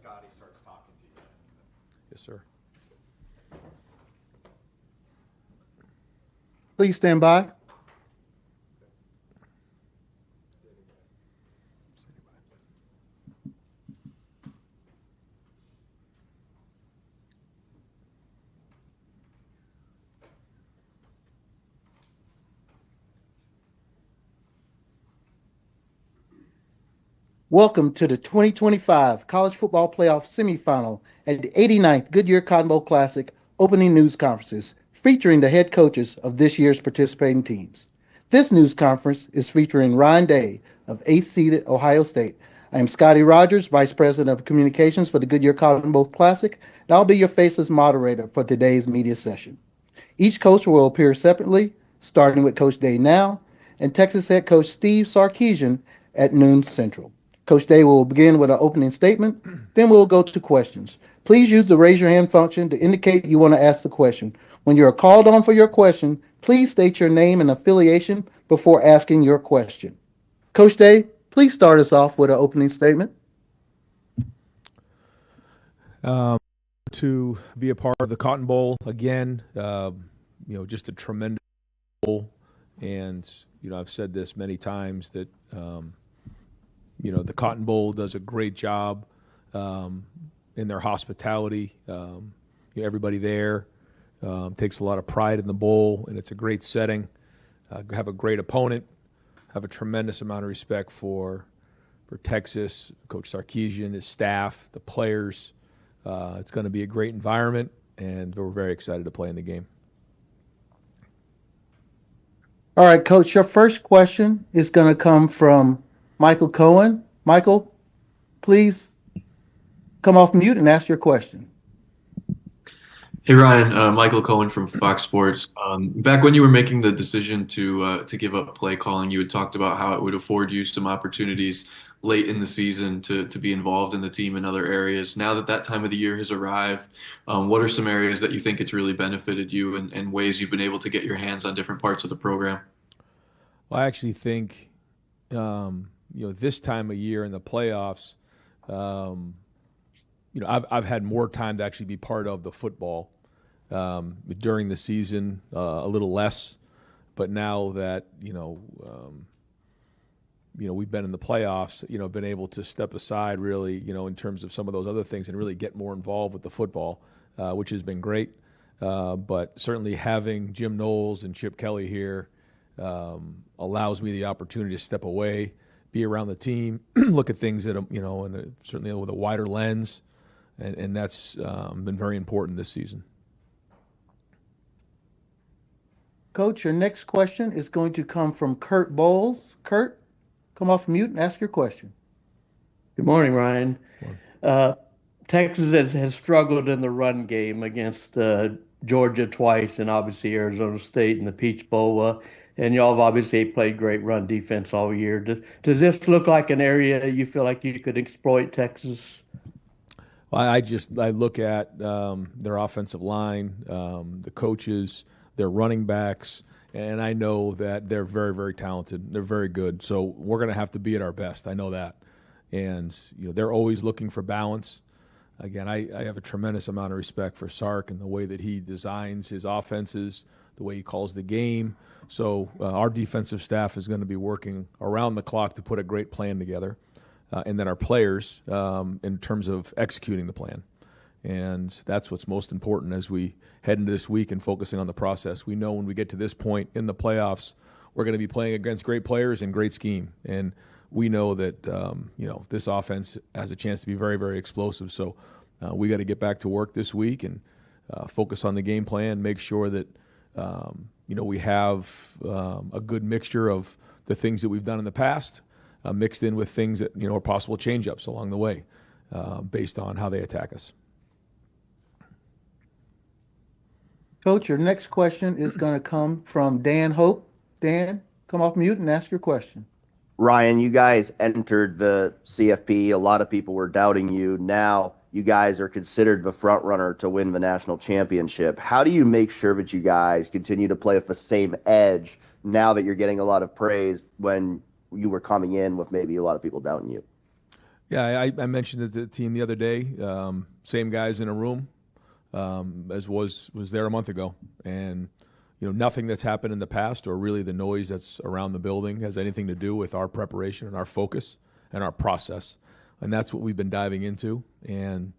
Scotty starts talking to you. Yes, sir. Please stand by. Welcome to the 2025 College Football Playoff Semifinal at the 89th Goodyear Cotton Bowl Classic opening news conferences featuring the head coaches of this year's participating teams. This news conference is featuring Ryan Day of 8th-seeded Ohio State. I am Scotty Rogers, Vice President of Communications for the Goodyear Cotton Bowl Classic, and I'll be your faceless moderator for today's media session. Each coach will appear separately, starting with Coach Day now, and Texas head coach Steve Sarkisian at noon Central. Coach Day will begin with an opening statement, then we'll go to questions. Please use the raise your hand function to indicate you want to ask the question. When you are called on for your question, please state your name and affiliation before asking your question. Coach Day, please start us off with an opening statement. To be a part of the Cotton Bowl again, just a tremendous bowl. And, I've said this many times that, the Cotton Bowl does a great job in their hospitality. Everybody there takes a lot of pride in the bowl, and it's a great setting. Have a great opponent. Have a tremendous amount of respect for Texas, Coach Sarkisian, his staff, the players. It's going to be a great environment, and we're very excited to play in the game. All right, Coach, your first question is going to come from Michael Cohen. Michael, please come off mute and ask your question. Hey, Ryan. Michael Cohen from Fox Sports. Back when you were making the decision to give up play calling, you had talked about how it would afford you some opportunities late in the season to be involved in the team in other areas. Now that time of the year has arrived, what are some areas that you think it's really benefited you and ways you've been able to get your hands on different parts of the program? Well, I actually think this time of year in the playoffs, I've had more time to actually be part of the football during the season, a little less. But now that we've been in the playoffs, been able to step aside really, in terms of some of those other things and really get more involved with the football, which has been great. But certainly having Jim Knowles and Chip Kelly here allows me the opportunity to step away, be around the team, look at things that certainly with a wider lens, and that's been very important this season. Coach, your next question is going to come from Kurt Bowles. Kurt, come off mute and ask your question. Good morning, Ryan. Texas has struggled in the run game against Georgia twice and obviously Arizona State in the Peach Bowl. And y'all have obviously played great run defense all year. Does this look like an area you feel like you could exploit Texas? Well, I look at their offensive line, the coaches, their running backs, and I know that they're very, very talented. They're very good. So we're going to have to be at our best. I know that. And they're always looking for balance. Again, I have a tremendous amount of respect for Sark and the way that he designs his offenses, the way he calls the game. So our defensive staff is going to be working around the clock to put a great plan together, and then our players in terms of executing the plan. And that's what's most important as we head into this week and focusing on the process. We know when we get to this point in the playoffs, we're going to be playing against great players and great scheme. And we know that this offense has a chance to be very, very explosive. So we got to get back to work this week and focus on the game plan, make sure that we have a good mixture of the things that we've done in the past mixed in with things that are possible change-ups along the way based on how they attack us. Coach, your next question is going to come from Dan Hope. Dan, come off mute and ask your question. Ryan, you guys entered the CFP. A lot of people were doubting you. Now you guys are considered the front runner to win the national championship. How do you make sure that you guys continue to play with the same edge now that you're getting a lot of praise when you were coming in with maybe a lot of people doubting you? Yeah, I mentioned it to the team the other day. Same guys in a room as was there a month ago, and nothing that's happened in the past or really the noise that's around the building has anything to do with our preparation and our focus and our process, and that's what we've been diving into. And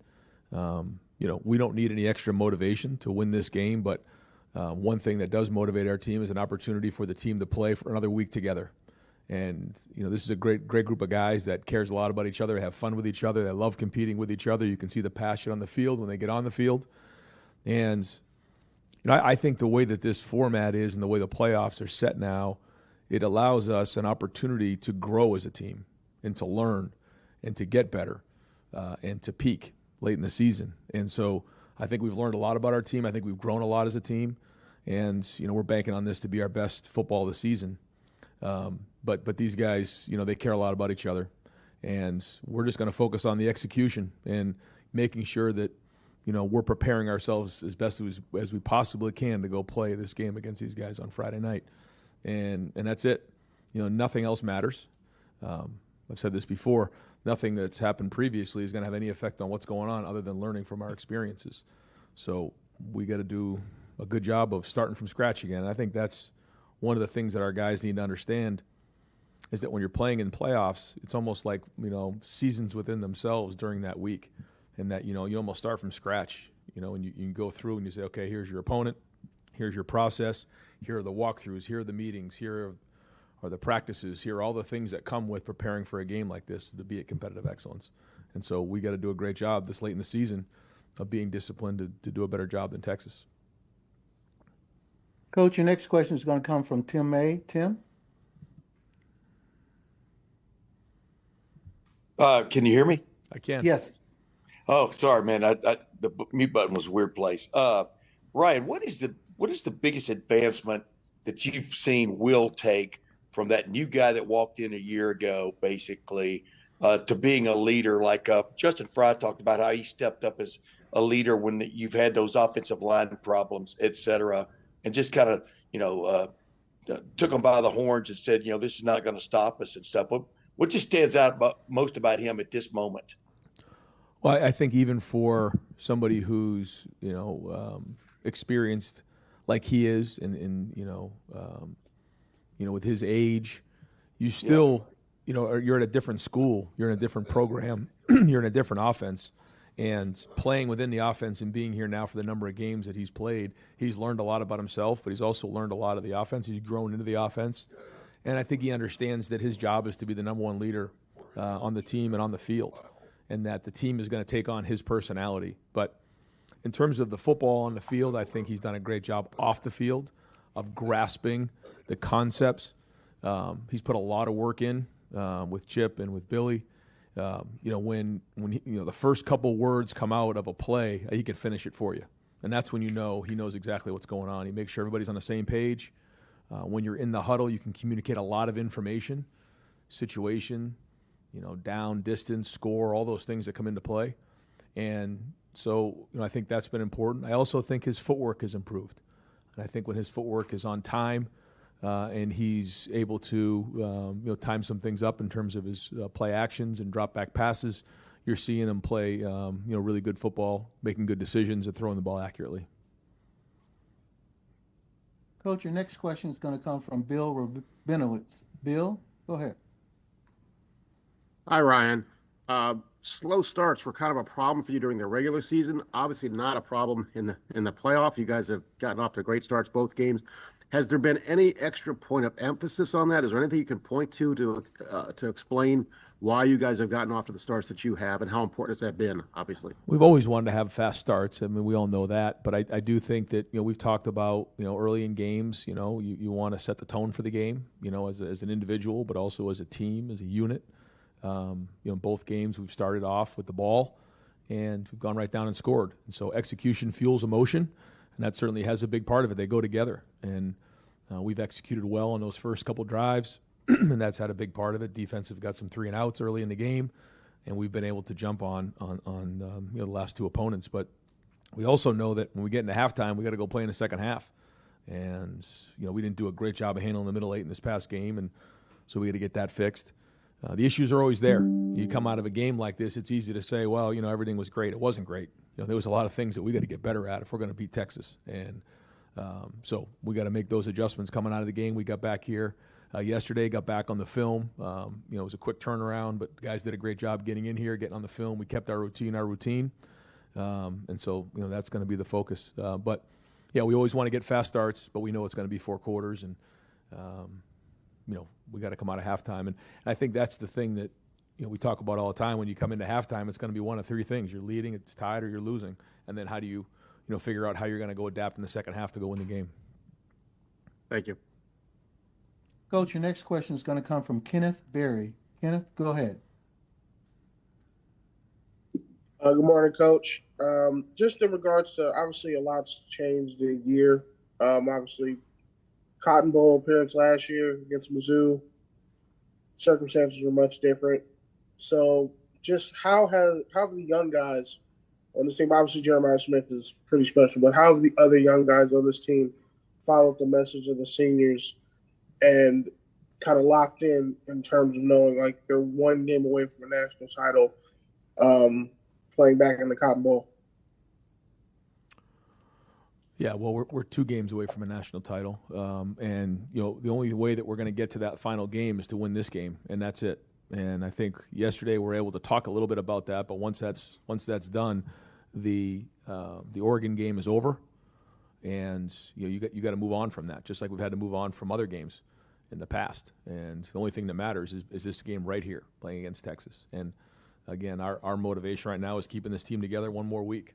we don't need any extra motivation to win this game, but one thing that does motivate our team is an opportunity for the team to play for another week together. And this is a great group of guys that cares a lot about each other, they have fun with each other, they love competing with each other. You can see the passion on the field when they get on the field. And I think the way that this format is and the way the playoffs are set now, it allows us an opportunity to grow as a team and to learn and to get better and to peak late in the season. And so I think we've learned a lot about our team. I think we've grown a lot as a team. And, we're banking on this to be our best football of the season. But these guys, they care a lot about each other, and we're just going to focus on the execution and making sure that, we're preparing ourselves as best as we possibly can to go play this game against these guys on Friday night. And that's it. Nothing else matters. I've said this before, nothing that's happened previously is going to have any effect on what's going on other than learning from our experiences. So we got to do a good job of starting from scratch again. And I think that's one of the things that our guys need to understand is that when you're playing in playoffs, it's almost like, seasons within themselves during that week, and that, you almost start from scratch, and you can go through and you say, okay, here's your opponent, here's your process, here are the walkthroughs, here are the meetings, here are the practices, here are all the things that come with preparing for a game like this to be at competitive excellence. And so we got to do a great job this late in the season of being disciplined to do a better job than Texas. Coach, your next question is going to come from Tim May. Tim? Can you hear me? I can. Yes. Oh, sorry, man. The mute button was a weird place. Ryan, what is the biggest advancement that you've seen Will take from that new guy that walked in a year ago, basically, to being a leader? Like Justin Fry talked about how he stepped up as a leader when you've had those offensive line problems, et cetera, and just kind of, took them by the horns and said, this is not going to stop us and stuff. What just stands out most about him at this moment? Well, I think even for somebody who's, experienced like he is and with his age, you still, you're at a different school, you're in a different program, you're in a different offense. And playing within the offense and being here now for the number of games that he's played, he's learned a lot about himself, but he's also learned a lot of the offense. He's grown into the offense. And I think he understands that his job is to be the number one leader on the team and on the field, and that the team is going to take on his personality. But in terms of the football on the field, I think he's done a great job off the field of grasping the concepts. He's put a lot of work in with Chip and with Billy. When the first couple words come out of a play, he can finish it for you. And that's when he knows exactly what's going on. He makes sure everybody's on the same page. When you're in the huddle, you can communicate a lot of information, situation, down, distance, score, all those things that come into play. And so, I think that's been important. I also think his footwork has improved. And I think when his footwork is on time, and he's able to time some things up in terms of his play actions and drop back passes, you're seeing him play really good football, making good decisions and throwing the ball accurately. Coach, your next question is going to come from Bill Rabinowitz. Bill, go ahead. Hi, Ryan. Slow starts were kind of a problem for you during the regular season. Obviously not a problem in the playoff. You guys have gotten off to great starts both games. Has there been any extra point of emphasis on that? Is there anything you can point to explain why you guys have gotten off to the starts that you have, and how important has that been, obviously? We've always wanted to have fast starts. I mean, we all know that. But I do think that, we've talked about, early in games, you want to set the tone for the game, as an individual, but also as a team, as a unit. Both games we've started off with the ball, and we've gone right down and scored. And so execution fuels emotion, and that certainly has a big part of it. They go together. And we've executed well on those first couple drives, and that's had a big part of it. Defensive got some 3-and-outs early in the game, and we've been able to jump on the last two opponents. But we also know that when we get into halftime, we got to go play in the second half. And we didn't do a great job of handling the middle eight in this past game, and so we got to get that fixed. The issues are always there. You come out of a game like this, it's easy to say, well, everything was great. It wasn't great. There was a lot of things that we got to get better at if we're going to beat Texas. And so we got to make those adjustments coming out of the game. We got back here yesterday, got back on the film. It was a quick turnaround, but the guys did a great job getting in here, getting on the film. We kept our routine. And so, that's going to be the focus. But, yeah, we always want to get fast starts, but we know it's going to be 4 quarters. And, we got to come out of halftime. And I think that's the thing that, we talk about all the time. When you come into halftime, it's going to be one of 3 things. You're leading, it's tied, or you're losing. And then how do you, figure out how you're going to go adapt in the second half to go win the game. Thank you. Coach, your next question is going to come from Kenneth Berry. Kenneth, go ahead. Good morning, Coach. Just in regards to, obviously, a lot's changed the year. Obviously, Cotton Bowl appearance last year against Mizzou. Circumstances were much different. So just how have the young guys on this team, obviously Jeremiah Smith is pretty special, but how have the other young guys on this team followed the message of the seniors and kind of locked in terms of knowing like they're 1 game away from a national title playing back in the Cotton Bowl? Yeah, well, we're 2 games away from a national title, and the only way that we're going to get to that final game is to win this game, and that's it. And I think yesterday we were able to talk a little bit about that, but once that's done, the Oregon game is over, and you got to move on from that, just like we've had to move on from other games in the past. And the only thing that matters is this game right here, playing against Texas. And again, our motivation right now is keeping this team together 1 more week.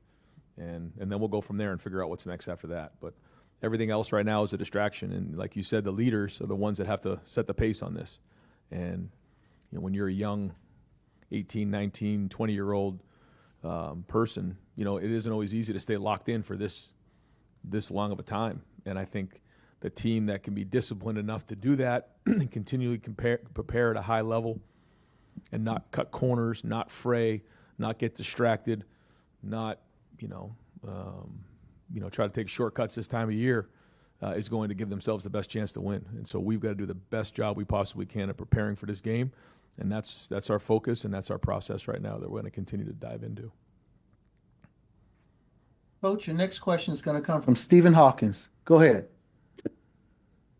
And then we'll go from there and figure out what's next after that. But everything else right now is a distraction. And like you said, the leaders are the ones that have to set the pace on this. And when you're a young 18, 19, 20-year-old person, it isn't always easy to stay locked in for this long of a time. And I think the team that can be disciplined enough to do that and continually prepare at a high level and not cut corners, not fray, not get distracted, not try to take shortcuts this time of year is going to give themselves the best chance to win. And so we've got to do the best job we possibly can at preparing for this game. And that's our focus, and that's our process right now that we're going to continue to dive into. Coach, your next question is going to come from Stephen Hawkins. Go ahead.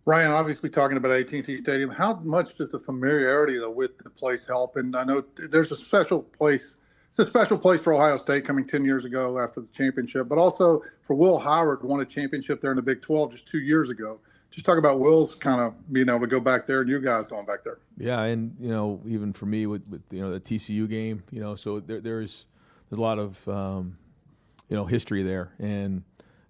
Ryan, obviously talking about AT&T Stadium, how much does the familiarity with the place help? And I know there's a special place. It's a special place for Ohio State coming 10 years ago after the championship, but also for Will Howard, won a championship there in the Big 12 just 2 years ago. Just talk about Will's kind of being able to go back there and you guys going back there. Yeah, and even for me with the TCU game, so there's a lot of history there, and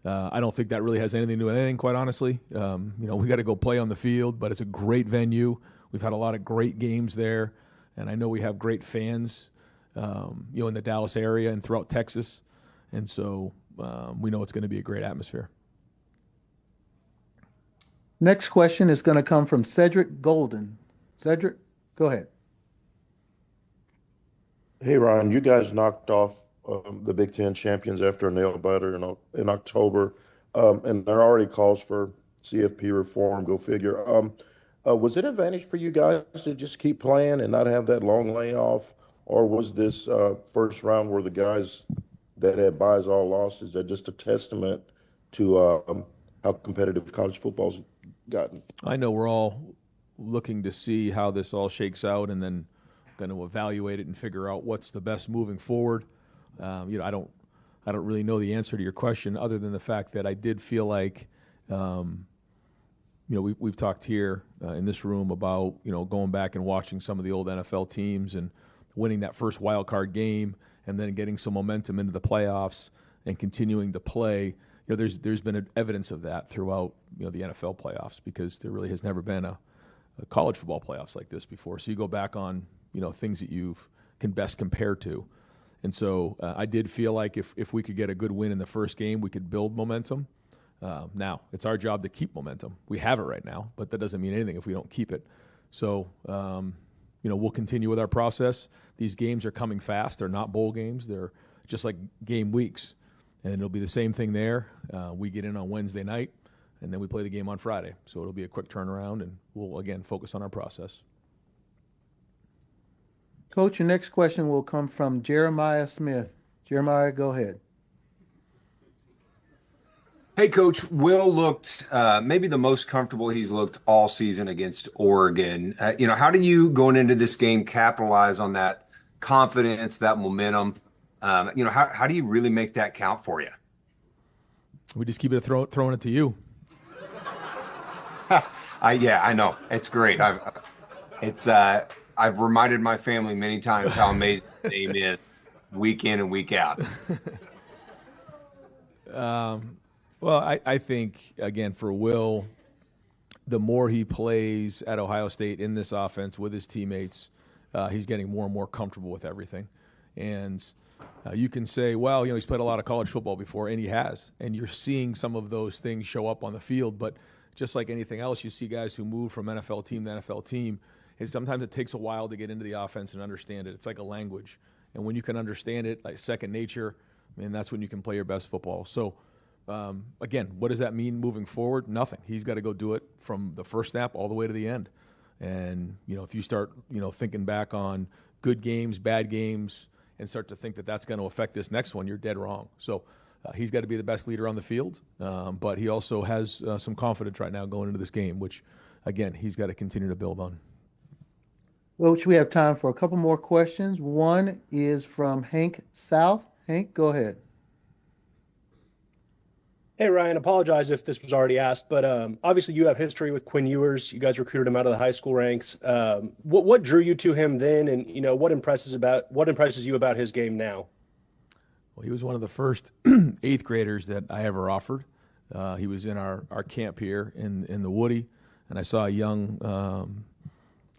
I don't think that really has anything to do with anything, quite honestly. We got to go play on the field, but it's a great venue. We've had a lot of great games there, and I know we have great fans. In the Dallas area and throughout Texas. And so we know it's going to be a great atmosphere. Next question is going to come from Cedric Golden. Cedric, go ahead. Hey, Ryan, you guys knocked off the Big Ten champions after a nail-biter in October, and there are already calls for CFP reform, go figure. Was it an advantage for you guys to just keep playing and not have that long layoff? Or was this first round where the guys that had buys all lost, is that just a testament to how competitive college football's gotten? I know we're all looking to see how this all shakes out and then going to evaluate it and figure out what's the best moving forward. I don't really know the answer to your question other than the fact that I did feel like, we've talked here in this room about, going back and watching some of the old NFL teams and winning that first wild card game and then getting some momentum into the playoffs and continuing to play. There's been evidence of that throughout, the NFL playoffs because there really has never been a college football playoffs like this before. So you go back on, things that you can best compare to. And so I did feel like if we could get a good win in the first game, we could build momentum. Now, it's our job to keep momentum. We have it right now, but that doesn't mean anything if we don't keep it. So, we'll continue with our process. These games are coming fast. They're not bowl games. They're just like game weeks. And it'll be the same thing there. We get in on Wednesday night, and then we play the game on Friday. So it'll be a quick turnaround, and we'll, again, focus on our process. Coach, your next question will come from Jeremiah Smith. Jeremiah, go ahead. Hey, Coach. Will looked maybe the most comfortable he's looked all season against Oregon. How do you, going into this game, capitalize on that confidence, that momentum? How do you really make that count for you? We just keep it throwing it to you. I know. It's great. I've reminded my family many times how amazing the game is week in and week out. Well, I think, again, for Will, the more he plays at Ohio State in this offense with his teammates, he's getting more and more comfortable with everything. And you can say, well, he's played a lot of college football before, and he has. And you're seeing some of those things show up on the field. But just like anything else, you see guys who move from NFL team to NFL team, and sometimes it takes a while to get into the offense and understand it. It's like a language. And when you can understand it, like second nature, that's when you can play your best football. So, again, what does that mean moving forward? Nothing. He's got to go do it from the first snap all the way to the end. And, if you start, thinking back on good games, bad games, and start to think that that's going to affect this next one, you're dead wrong. So he's got to be the best leader on the field, but he also has some confidence right now going into this game, which, again, he's got to continue to build on. Coach, we have time for a couple more questions. One is from Hank South. Hank, go ahead. Hey, Ryan, apologize if this was already asked, but obviously you have history with Quinn Ewers. You guys recruited him out of the high school ranks. What drew you to him then, and what impresses you about his game now? Well, he was one of the first eighth graders that I ever offered. He was in our camp here in the Woody, and I saw a young,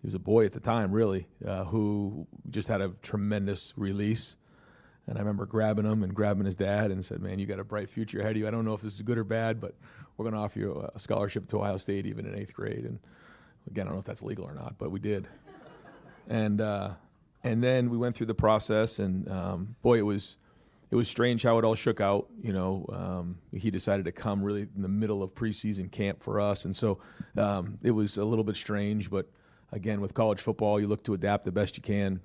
he was a boy at the time, really, who just had a tremendous release. And I remember grabbing him and grabbing his dad and said, man, you got a bright future ahead of you. I don't know if this is good or bad, but we're going to offer you a scholarship to Ohio State even in eighth grade. And again, I don't know if that's legal or not, but we did. And then we went through the process, and boy, it was strange how it all shook out. He decided to come really in the middle of preseason camp for us. And so it was a little bit strange, but again, with college football, you look to adapt the best you can.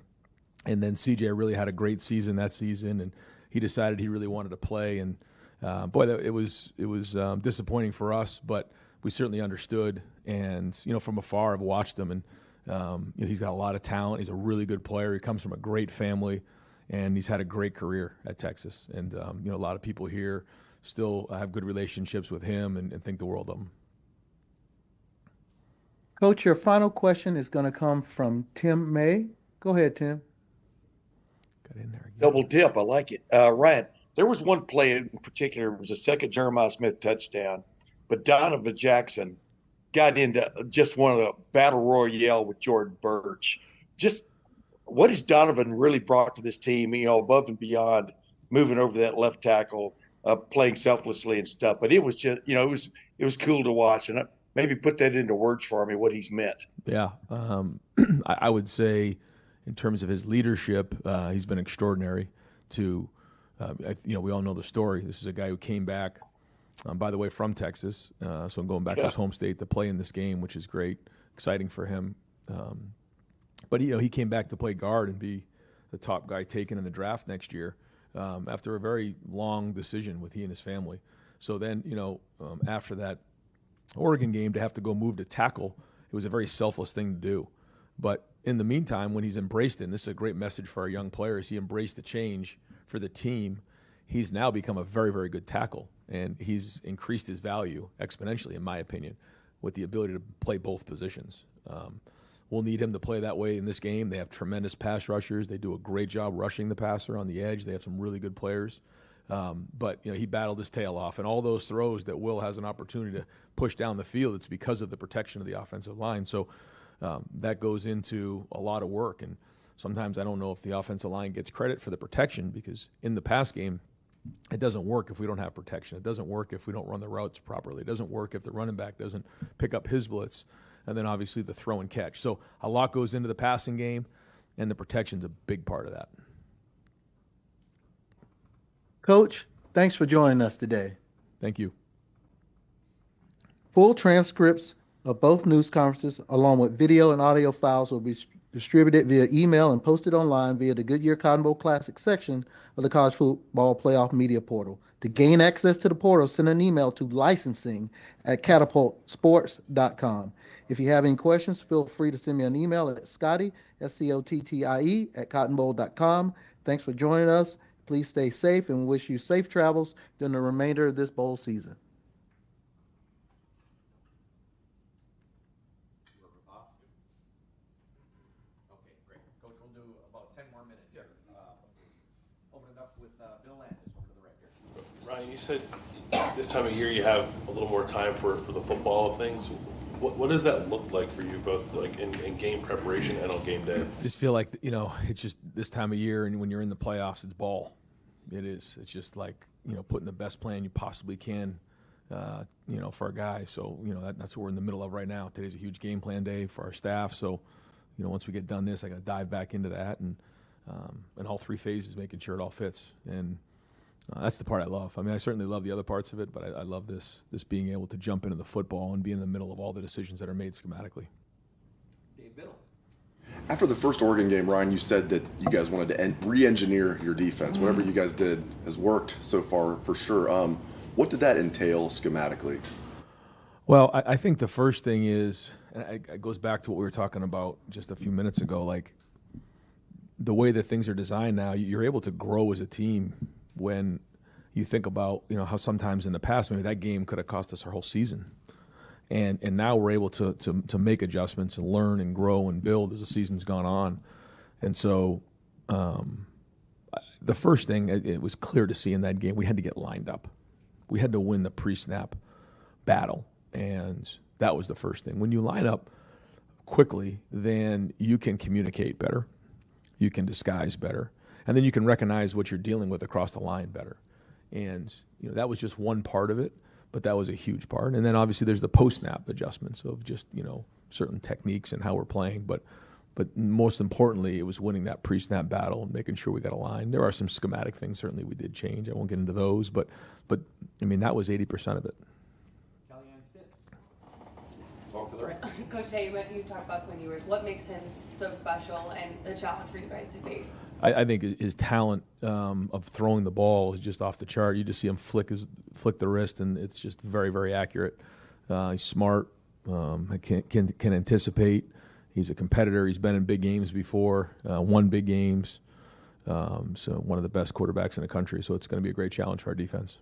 And then CJ really had a great season that season, and he decided he really wanted to play. And it was disappointing for us, but we certainly understood. And from afar, I've watched him, and he's got a lot of talent. He's a really good player. He comes from a great family, and he's had a great career at Texas. And a lot of people here still have good relationships with him and think the world of him. Coach, your final question is going to come from Tim May. Go ahead, Tim. In there again. Double dip. I like it. Ryan, there was one play in particular. It was a second Jeremiah Smith touchdown, but Donovan Jackson got into just one of the battle royale with Jordan Burch. Just what has Donovan really brought to this team, above and beyond moving over that left tackle, playing selflessly and stuff. But it was just, it was cool to watch. And maybe put that into words for me, what he's meant. Yeah. I would say, in terms of his leadership, he's been extraordinary. We all know the story. This is a guy who came back, by the way, from Texas. So I'm going back to his home state to play in this game, which is great, exciting for him. But he came back to play guard and be the top guy taken in the draft next year after a very long decision with he and his family. So then, after that Oregon game, to have to go move to tackle, it was a very selfless thing to do. But in the meantime, when he's embraced it, and this is a great message for our young players, he embraced the change for the team. He's now become a very, very good tackle, and he's increased his value exponentially, in my opinion, with the ability to play both positions. We'll need him to play that way in this game. They have tremendous pass rushers. They do a great job rushing the passer on the edge. They have some really good players. But he battled his tail off, and all those throws that Will has an opportunity to push down the field, it's because of the protection of the offensive line. So that goes into a lot of work, and sometimes I don't know if the offensive line gets credit for the protection, because in the pass game, it doesn't work if we don't have protection. It doesn't work if we don't run the routes properly. It doesn't work if the running back doesn't pick up his blitz, and then obviously the throw and catch. So a lot goes into the passing game, and the protection's a big part of that. Coach, thanks for joining us today. Thank you. Full Full transcripts of both news conferences, along with video and audio files, will be distributed via email and posted online via the Goodyear Cotton Bowl Classic section of the College Football Playoff Media Portal. To gain access to the portal, send an email to licensing@catapultsports.com. If you have any questions, feel free to send me an email at Scottie, SCOTTIE, @cottonbowl.com. Thanks for joining us. Please stay safe and wish you safe travels during the remainder of this bowl season. Okay, great. Coach, we'll do about 10 more minutes here. Open it up with Bill Landis over to the right here. Ryan, you said this time of year you have a little more time for the football things. What does that look like for you, both like in game preparation and on game day? Just feel like, it's just this time of year, and when you're in the playoffs, it's ball. It is. It's just like, putting the best plan you possibly can, for our guys. So, that's what we're in the middle of right now. Today's a huge game plan day for our staff. So, once we get done this, I got to dive back into that and all three phases, making sure it all fits. And that's the part I love. I mean, I certainly love the other parts of it, but I love this being able to jump into the football and be in the middle of all the decisions that are made schematically. Dave Biddle. After the first Oregon game, Ryan, you said that you guys wanted to re-engineer your defense. Whatever you guys did has worked so far for sure. What did that entail schematically? Well, I think the first thing is, and it goes back to what we were talking about just a few minutes ago, like the way that things are designed now, you're able to grow as a team when you think about, how sometimes in the past, maybe that game could have cost us our whole season. And now we're able to make adjustments and learn and grow and build as the season's gone on. And so the first thing, it was clear to see in that game, we had to get lined up. We had to win the pre-snap battle. And that was the first thing. When you line up quickly, then you can communicate better. You can disguise better. And then you can recognize what you're dealing with across the line better. And, that was just one part of it, but that was a huge part. And then obviously there's the post-snap adjustments of just, certain techniques and how we're playing. But most importantly, it was winning that pre-snap battle and making sure we got aligned. There are some schematic things certainly we did change. I won't get into those, but I mean, that was 80% of it. Talk to the right. Coach Day, you talked about Quinn Ewers. What makes him so special and a challenge for you guys to face? I think his talent of throwing the ball is just off the chart. You just see him flick the wrist, and it's just very, very accurate. He's smart, can anticipate. He's a competitor. He's been in big games before, won big games. So one of the best quarterbacks in the country. So it's going to be a great challenge for our defense.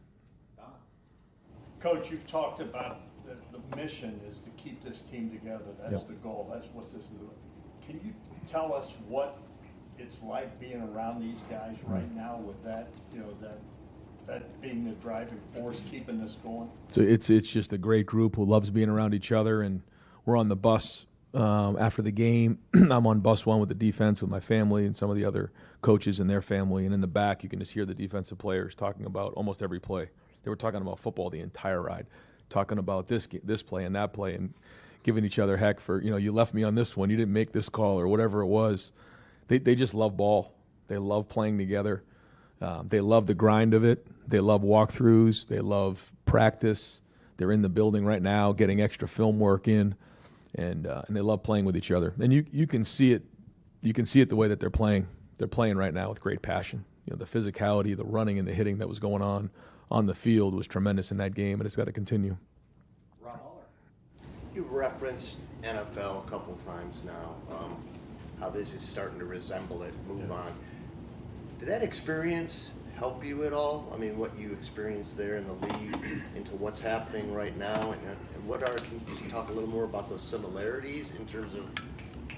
Coach, you've talked about the mission is to keep this team together. That's the goal. That's what this is. Can you tell us what it's like being around these guys right now with that, that being the driving force, keeping this going? So it's just a great group who loves being around each other, and we're on the bus after the game. I'm on bus one with the defense with my family and some of the other coaches and their family, and in the back you can just hear the defensive players talking about almost every play. They were talking about football the entire ride, talking about this play and that play, and giving each other heck for, you left me on this one, you didn't make this call, or whatever it was. They just love ball. They love playing together. They love the grind of it. They love walkthroughs. They love practice. They're in the building right now getting extra film work in, and they love playing with each other. And you can see it. You can see it the way that they're playing. They're playing right now with great passion. The physicality, the running and the hitting that was going on the field was tremendous in that game, and it's got to continue. Rob Holler. You've referenced NFL a couple times now, how this is starting to resemble it, move on. Did that experience help you at all? I mean, what you experienced there in the league into what's happening right now, and can you just talk a little more about those similarities in terms of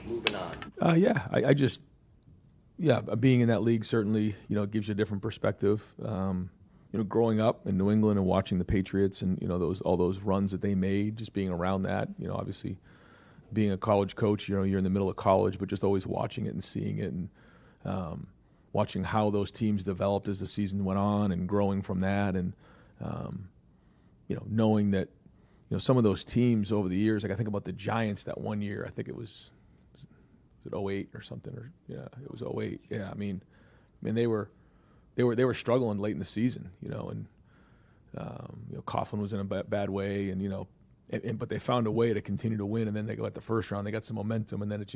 moving on? Being in that league certainly, gives you a different perspective. Growing up in New England and watching the Patriots and, all those runs that they made, just being around that, obviously being a college coach, you're in the middle of college, but just always watching it and seeing it and watching how those teams developed as the season went on and growing from that. And, knowing that, some of those teams over the years, like I think about the Giants that one year, I think it was it 08 or something, it was 08. Yeah. I mean, they were struggling late in the season, and Coughlin was in a bad way, and but they found a way to continue to win, and then they go at the first round, they got some momentum, and then it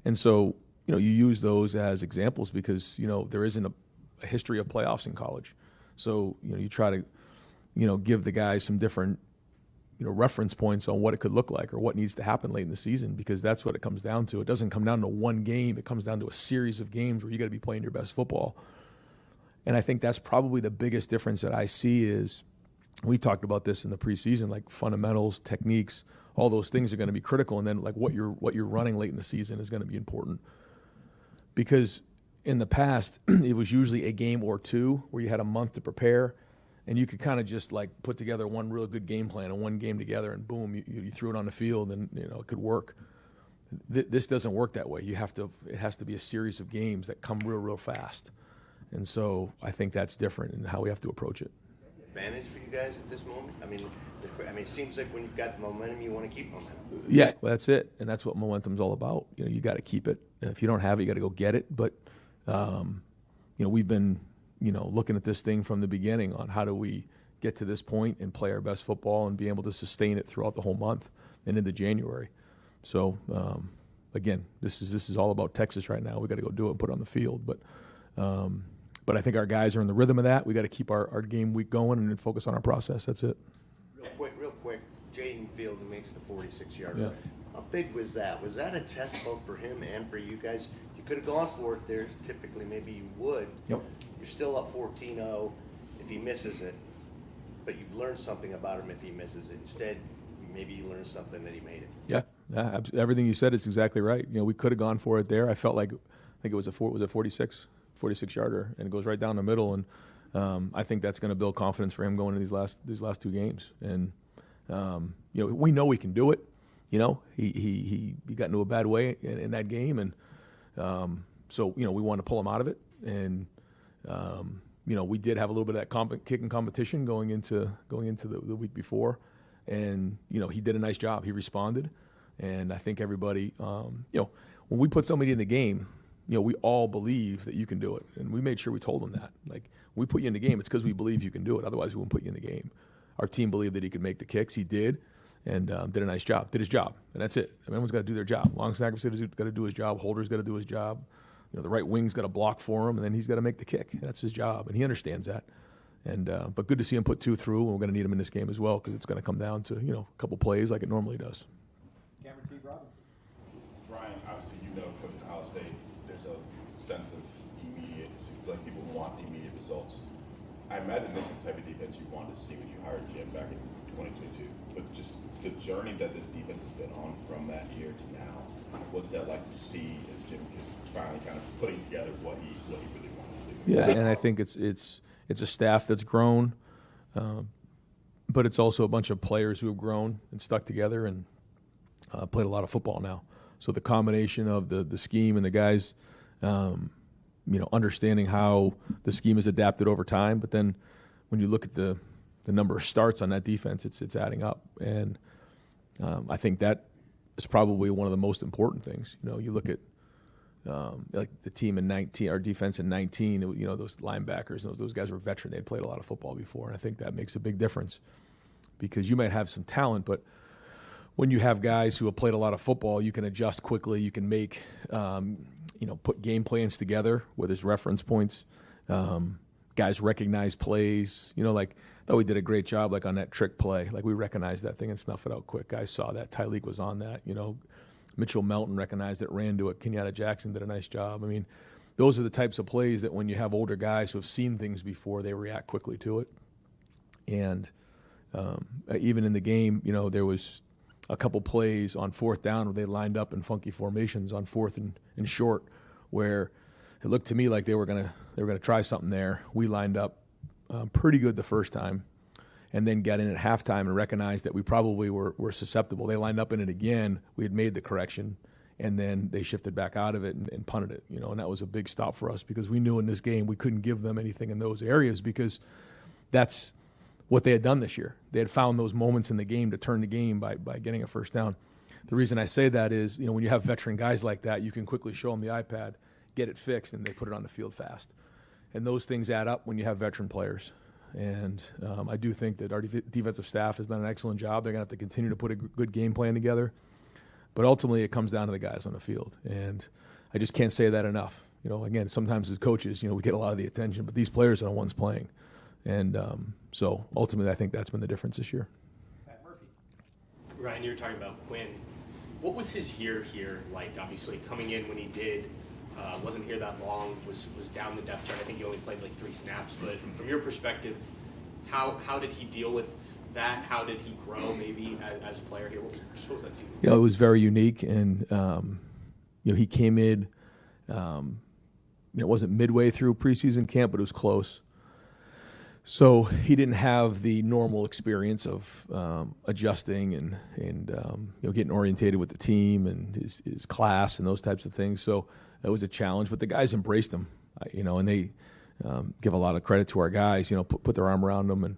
And so, you use those as examples because, there isn't a history of playoffs in college. So, you try to, give the guys some different, reference points on what it could look like or what needs to happen late in the season, because that's what it comes down to. It doesn't come down to one game. It comes down to a series of games where you got to be playing your best football. And I think that's probably the biggest difference that I see is, we talked about this in the preseason, like fundamentals, techniques, all those things are going to be critical. And then like what you're running late in the season is going to be important. Because in the past, it was usually a game or two where you had a month to prepare, and you could kind of just like put together one real good game plan and one game together, and boom, you threw it on the field, and it could work. This doesn't work that way. It has to be a series of games that come real fast, and so I think that's different in how we have to approach it. Advantage for you guys at this moment? I mean, it seems like when you've got the momentum, you want to keep momentum. Yeah, well, that's it, and that's what momentum's all about. You got to keep it. If you don't have it, you got to go get it. But we've been looking at this thing from the beginning on how do we get to this point and play our best football and be able to sustain it throughout the whole month and into January. So again, this is all about Texas right now. We got to go do it and put it on the field. But I think our guys are in the rhythm of that. We got to keep our game week going and then focus on our process. That's it. Real quick, Jaden Field makes the 46-yard. Yeah. How big was that? Was that a test both for him and for you guys? You could have gone for it there. Typically, maybe you would. Yep. You're still up 14-0 if he misses it, but you've learned something about him if he misses it. Instead, maybe you learned something that he made it. Yeah, everything you said is exactly right. We could have gone for it there. I felt like, I think it was a 46-yarder, and it goes right down the middle. And I think that's going to build confidence for him going into these last two games. And we know we can do it. He got into a bad way in that game, and so we want to pull him out of it. And we did have a little bit of that kicking competition going into the week before, and he did a nice job. He responded, and I think everybody, when we put somebody in the game, we all believe that you can do it, and we made sure we told them that. Like, when we put you in the game, it's because we believe you can do it. Otherwise, we wouldn't put you in the game. Our team believed that he could make the kicks. He did, and did a nice job. Did his job, and that's it. Everyone's got to do their job. Long snapper's got to do his job. Holder's got to do his job. The right wing's got to block for him, and then he's got to make the kick. That's his job, and he understands that. And but good to see him put two through, and we're going to need him in this game as well because it's going to come down to a couple plays like it normally does. Cameron T. Robinson. Ryan, obviously Coach at Ohio State, there's a sense of immediate, like people want immediate results. I imagine this is the type of defense you wanted to see when you hired Jim back in 2022. But just the journey that this defense has been on from that year to now, what's that like to see as Jim is finally kind of putting together what he really wanted to do? Yeah, and I think it's a staff that's grown, but it's also a bunch of players who have grown and stuck together and played a lot of football now. So the combination of the scheme and the guys, understanding how the scheme is adapted over time, but then when you look at the number of starts on that defense, it's adding up, and I think that is probably one of the most important things. You look at like the team in 19, our defense in 19. Those linebackers, those guys were veteran. They'd played a lot of football before, and I think that makes a big difference because you might have some talent, but when you have guys who have played a lot of football, you can adjust quickly. You can make put game plans together where there's reference points. Guys recognize plays. Like I thought we did a great job like on that trick play. Like we recognized that thing and snuff it out quick. Guys saw that. Tyleek was on that. Mitchell Melton recognized it, ran to it. Kenyatta Jackson did a nice job. I mean, those are the types of plays that when you have older guys who have seen things before, they react quickly to it. And even in the game, there was a couple plays on fourth down where they lined up in funky formations on fourth and short, where it looked to me like they were gonna try something there. We lined up pretty good the first time, and then got in at halftime and recognized that we probably were susceptible. They lined up in it again. We had made the correction, and then they shifted back out of it and punted it. And that was a big stop for us because we knew in this game we couldn't give them anything in those areas because that's what they had done this year. They had found those moments in the game to turn the game by getting a first down. The reason I say that is, when you have veteran guys like that, you can quickly show them the iPad, get it fixed, and they put it on the field fast. And those things add up when you have veteran players. And I do think that our defensive staff has done an excellent job. They're going to have to continue to put a good game plan together. But ultimately, it comes down to the guys on the field, and I just can't say that enough. Again, sometimes as coaches, we get a lot of the attention, but these players are the ones playing, and so ultimately, I think that's been the difference this year. Ryan, you were talking about Quinn. What was his year here like? Obviously, coming in when he did, wasn't here that long, was down the depth chart. I think he only played like 3 snaps. But from your perspective, how did he deal with that? How did he grow maybe as a player here? What was that season? It was very unique, and he came in. It wasn't midway through preseason camp, but it was close. So he didn't have the normal experience of adjusting and getting orientated with the team and his class and those types of things. So that was a challenge, but the guys embraced him, and they give a lot of credit to our guys, put their arm around him.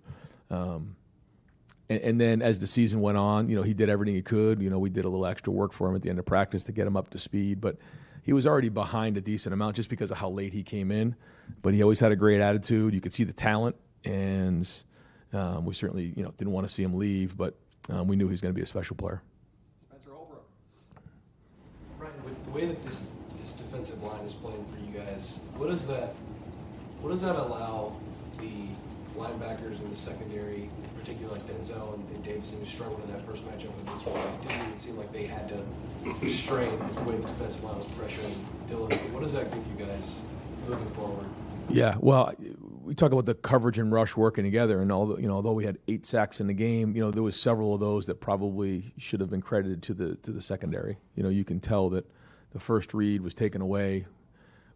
And then as the season went on, he did everything he could. We did a little extra work for him at the end of practice to get him up to speed, but he was already behind a decent amount just because of how late he came in. But he always had a great attitude. You could see the talent. And we certainly, didn't want to see him leave, but we knew he was going to be a special player. Spencer Holbrook. Ryan, with the way that this defensive line is playing for you guys, what does that allow the linebackers in the secondary, in particular like Denzel and Davison, who struggled in that first matchup against Ryan? It didn't even seem like they had to strain the way the defensive line was pressuring Dylan. What does that give you guys moving forward? Yeah, well, we talk about the coverage and rush working together, and although we had 8 sacks in the game, there was several of those that probably should have been credited to the secondary. You can tell that the first read was taken away.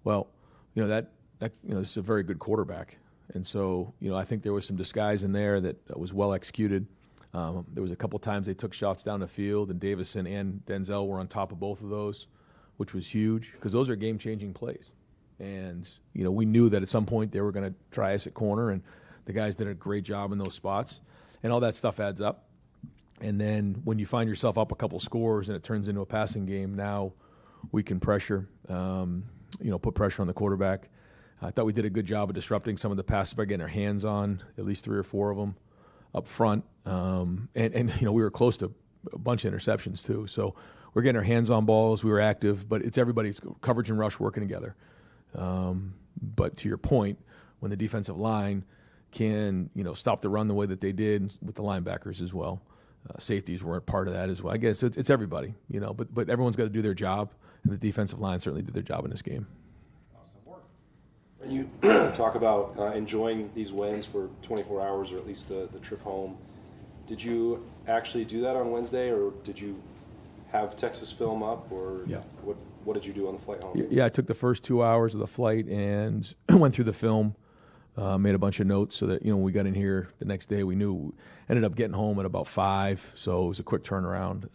Well, that this is a very good quarterback, and so I think there was some disguise in there that was well executed. There was a couple times they took shots down the field, and Davison and Denzel were on top of both of those, which was huge because those are game-changing plays. And, we knew that at some point they were going to try us at corner, and the guys did a great job in those spots. And all that stuff adds up. And then when you find yourself up a couple scores and it turns into a passing game, now we can pressure, put pressure on the quarterback. I thought we did a good job of disrupting some of the passes by getting our hands on at least 3 or 4 of them up front. And we were close to a bunch of interceptions too. So we're getting our hands on balls. We were active, but it's everybody's coverage and rush working together. But to your point, when the defensive line can, stop the run the way that they did with the linebackers as well, safeties were a part of that as well. I guess it's everybody, but everyone's got to do their job, and the defensive line certainly did their job in this game. When you talk about enjoying these wins for 24 hours or at least the trip home, did you actually do that on Wednesday, or did you have Texas film up, or yeah. What did you do on the flight home? Yeah, I took the first 2 hours of the flight and went through the film, made a bunch of notes so that, when we got in here the next day, we knew, ended up getting home at about 5, so it was a quick turnaround.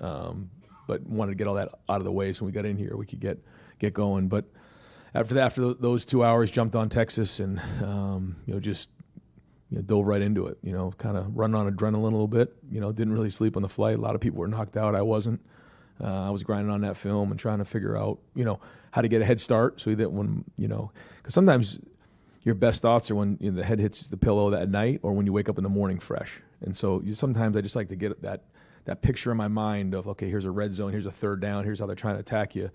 But wanted to get all that out of the way so when we got in here we could get going. But after those 2 hours, jumped on Texas and, just dove right into it, kind of run on adrenaline a little bit, didn't really sleep on the flight. A lot of people were knocked out. I wasn't. I was grinding on that film and trying to figure out, how to get a head start so that when, because sometimes your best thoughts are when the head hits the pillow that night or when you wake up in the morning fresh. And so sometimes I just like to get that picture in my mind of, okay, here's a red zone, here's a third down, here's how they're trying to attack you.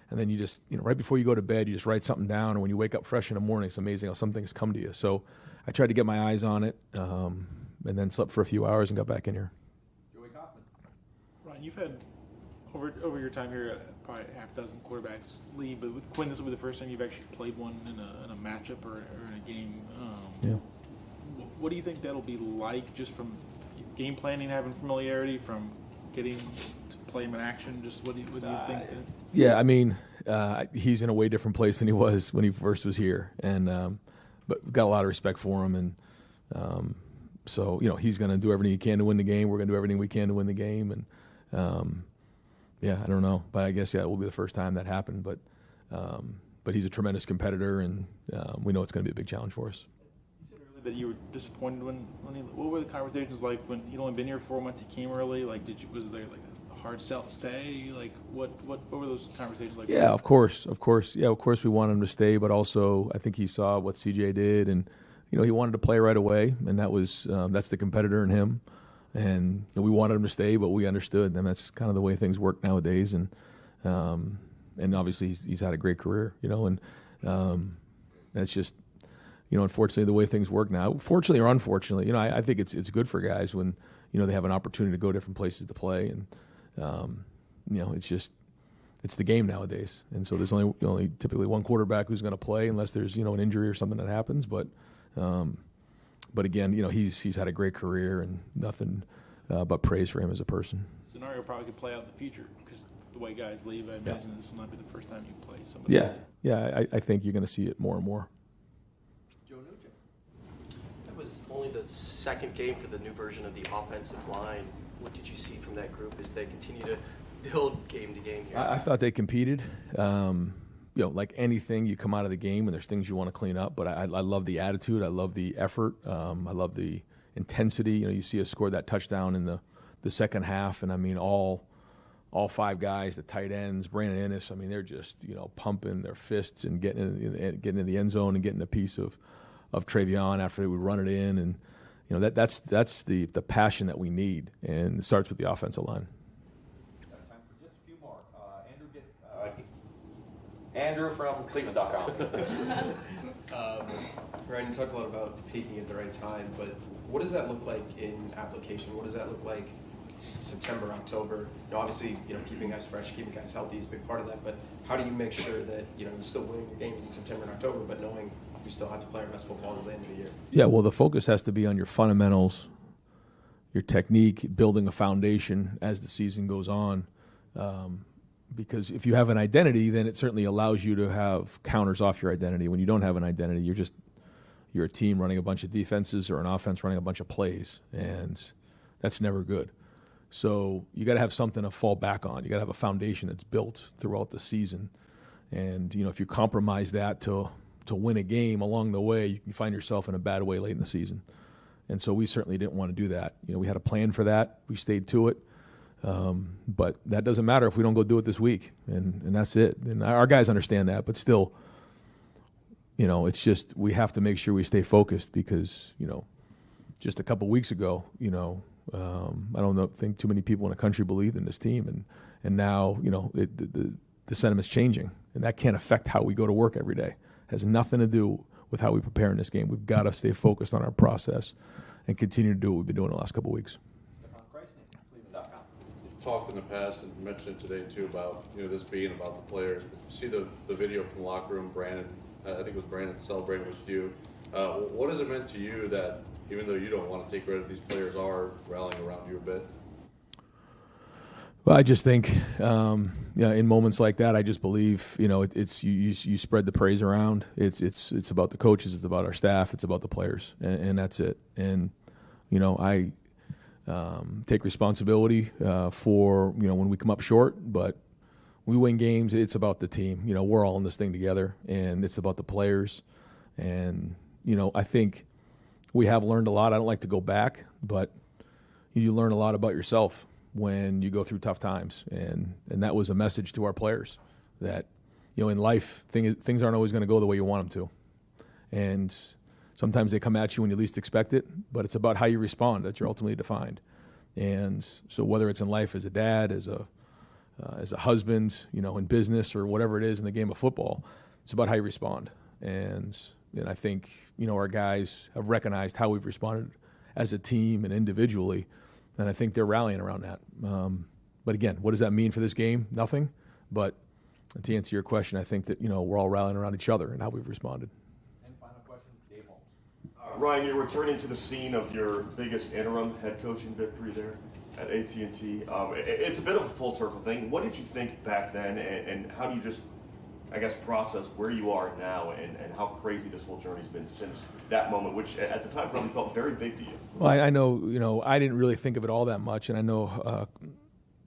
And then you just, right before you go to bed, you just write something down. And when you wake up fresh in the morning, it's amazing how some things come to you. So I tried to get my eyes on it and then slept for a few hours and got back in here. Joey Kaufman. Ryan, you've had over your time here, probably half a dozen quarterbacks leave, but with Quinn, this will be the first time you've actually played one in a matchup or in a game. Yeah. What do you think that'll be like, just from game planning, having familiarity, from getting to play him in action? Just what do you think? Yeah, I mean, he's in a way different place than he was when he first was here, and but got a lot of respect for him, and so he's going to do everything he can to win the game. We're going to do everything we can to win the game, and. Yeah, I don't know, but I guess it will be the first time that happened. But he's a tremendous competitor, and we know it's going to be a big challenge for us. You said earlier that you were disappointed when what were the conversations like when he'd only been here 4 months? He came early. Like, was there like a hard sell to stay? Like, what were those conversations like? Yeah, of course. Yeah, of course we wanted him to stay, but also I think he saw what CJ did, and he wanted to play right away, and that was that's the competitor in him. And we wanted him to stay, but we understood, and that's kind of the way things work nowadays. And obviously he's had a great career, and that's just, unfortunately the way things work now. Fortunately or unfortunately, I think it's good for guys when they have an opportunity to go different places to play, and it's the game nowadays. And so there's only typically one quarterback who's going to play unless there's an injury or something that happens. But again, he's had a great career, and nothing but praise for him as a person. Scenario probably could play out in the future because the way guys leave, I imagine this will not be the first time you play somebody. Yeah, I think you're going to see it more and more. That was only the second game for the new version of the offensive line. What did you see from that group as they continue to build game to game here? I thought they competed. Like anything, you come out of the game and there's things you want to clean up. But I love the attitude. I love the effort. I love the intensity. You see us score that touchdown in the second half, and I mean all five guys, the tight ends, Brandon Ennis. I mean they're just pumping their fists and getting in the end zone and getting a piece of Travion after they would run it in, and that's the passion that we need, and it starts with the offensive line. Time for just a few more. Andrew from Cleveland.com. Ryan, you talked a lot about peaking at the right time, but what does that look like in application? What does that look like September, October? Obviously, keeping guys fresh, keeping guys healthy is a big part of that, but how do you make sure that, you're still winning your games in September and October, but knowing we still have to play our best football at the end of the year? Yeah, well, the focus has to be on your fundamentals, your technique, building a foundation as the season goes on. Because if you have an identity, then it certainly allows you to have counters off your identity. When you don't have an identity, you're a team running a bunch of defenses or an offense running a bunch of plays, and that's never good. So you got to have something to fall back on. You got to have a foundation that's built throughout the season. And if you compromise that to win a game along the way, you can find yourself in a bad way late in the season. And so we certainly didn't want to do that. We had a plan for that. We stayed to it. But that doesn't matter if we don't go do it this week, and that's it. And our guys understand that, but still, it's just we have to make sure we stay focused because, just a couple weeks ago, I don't think too many people in the country believed in this team, and now, the sentiment's changing, and that can't affect how we go to work every day. It has nothing to do with how we prepare in this game. We've got to stay focused on our process and continue to do what we've been doing the last couple weeks. Talked in the past and mentioned it today too about this being about the players. But you see the video from the locker room, Brandon. I think it was Brandon celebrating with you. What has it meant to you that even though you don't want to take credit, these players are rallying around you a bit? Well, I just think, in moments like that, I just believe, it's you spread the praise around. It's about the coaches, it's about our staff, it's about the players, and that's it. And I take responsibility for when we come up short, but we win games. It's about the team. We're all in this thing together, and it's about the players. And I think we have learned a lot. I don't like to go back, but you learn a lot about yourself when you go through tough times, and that was a message to our players that in life things aren't always going to go the way you want them to, and sometimes they come at you when you least expect it, but it's about how you respond that you're ultimately defined. And so whether it's in life as a dad, as a husband, in business or whatever it is in the game of football, it's about how you respond. And I think, our guys have recognized how we've responded as a team and individually, and I think they're rallying around that. But again, what does that mean for this game? Nothing. But to answer your question, I think that, we're all rallying around each other and how we've responded. Ryan, you're returning to the scene of your biggest interim head coaching victory there at AT&T. It's a bit of a full circle thing. What did you think back then, and how do you just, process where you are now and how crazy this whole journey's been since that moment, which at the time probably felt very big to you? Well, I know, I didn't really think of it all that much, and I know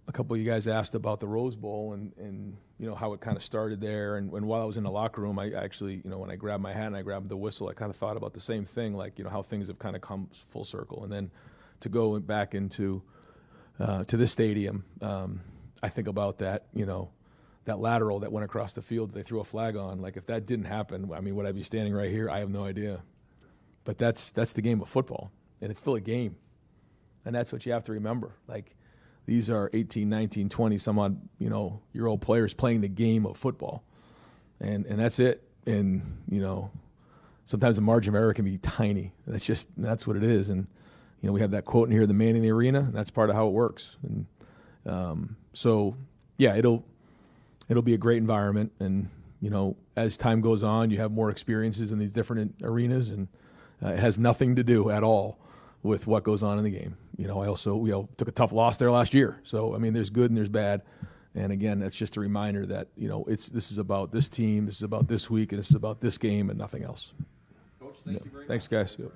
a couple of you guys asked about the Rose Bowl and how it kind of started there. And while I was in the locker room, I actually, when I grabbed my hat and I grabbed the whistle, I kind of thought about the same thing, how things have kind of come full circle. And then to go back into to this stadium, I think about that, that lateral that went across the field that they threw a flag on. If that didn't happen, would I be standing right here? I have no idea. But that's the game of football, and it's still a game. And that's what you have to remember. Like, these are 18, 19, 20 some odd, year old players playing the game of football. And that's it. And, sometimes the margin of error can be tiny. That's what it is. And, we have that quote in here, the man in the arena, and that's part of how it works. And so, yeah, it'll be a great environment. And, as time goes on, you have more experiences in these different arenas, and it has nothing to do at all with what goes on in the game. We all took a tough loss there last year. So, there's good and there's bad. And again, that's just a reminder that, this is about this team, this is about this week, and this is about this game and nothing else. Coach, thank you very much. Thanks, guys. Yep.